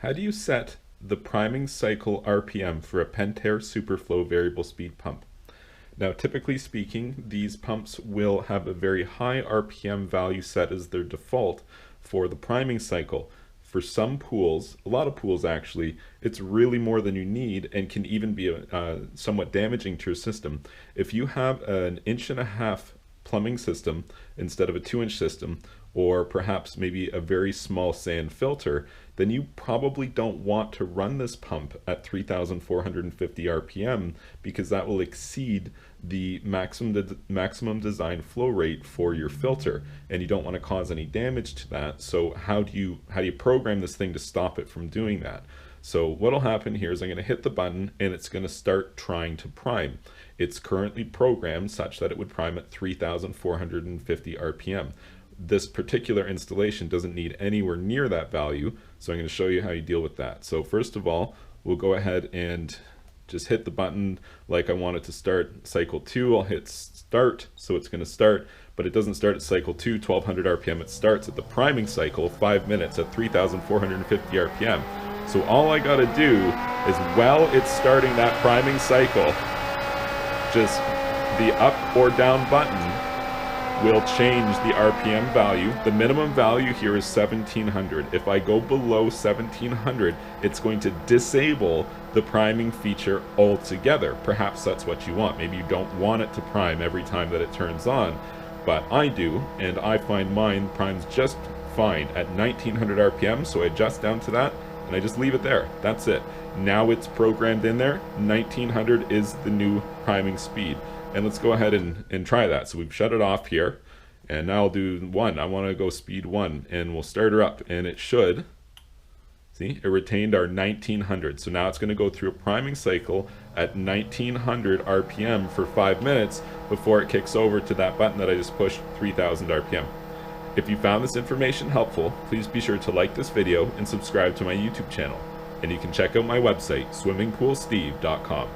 How do you set the priming cycle RPM for a Pentair SuperFlo variable speed pump? Now, typically speaking, these pumps will have a very high RPM value set as their default for the priming cycle. For some pools, a lot of pools actually, it's really more than you need and can even be somewhat damaging to your system. If you have an 1.5-inch plumbing system instead of a 2-inch system, or perhaps maybe a very small sand filter, then you probably don't want to run this pump at 3,450 RPM because that will exceed the maximum design flow rate for your filter, and you don't want to cause any damage to that. So how do you program this thing to stop it from doing that? So what'll happen here is I'm going to hit the button and it's going to start trying to prime. It's currently programmed such that it would prime at 3,450 RPM. This particular installation doesn't need anywhere near that value, so I'm going to show you how you deal with that. So first of all, we'll go ahead and just hit the button like I want it to start cycle 2. I'll hit start, so it's going to start, but it doesn't start at cycle 2, 1200 RPM. It starts at the priming cycle, 5 minutes at 3,450 RPM. So all I got to do is, while it's starting that priming cycle, just the up or down button will change the RPM value. The minimum value here is 1700. If I go below 1700, it's going to disable the priming feature altogether. Perhaps that's what you want. Maybe you don't want it to prime every time that it turns on, but I do, and I find mine primes just fine at 1900 RPM, so I adjust down to that, and I just leave it there. That's it. Now it's programmed in there. 1900 is the new priming speed. And let's go ahead and try that. So we've shut it off here, and now I'll do 1. I want to go speed 1, and we'll start her up, and it should, see, it retained our 1900. So now it's going to go through a priming cycle at 1900 RPM for 5 minutes before it kicks over to that button that I just pushed, 3000 RPM. If you found this information helpful, please be sure to like this video and subscribe to my YouTube channel. And you can check out my website, swimmingpoolsteve.com.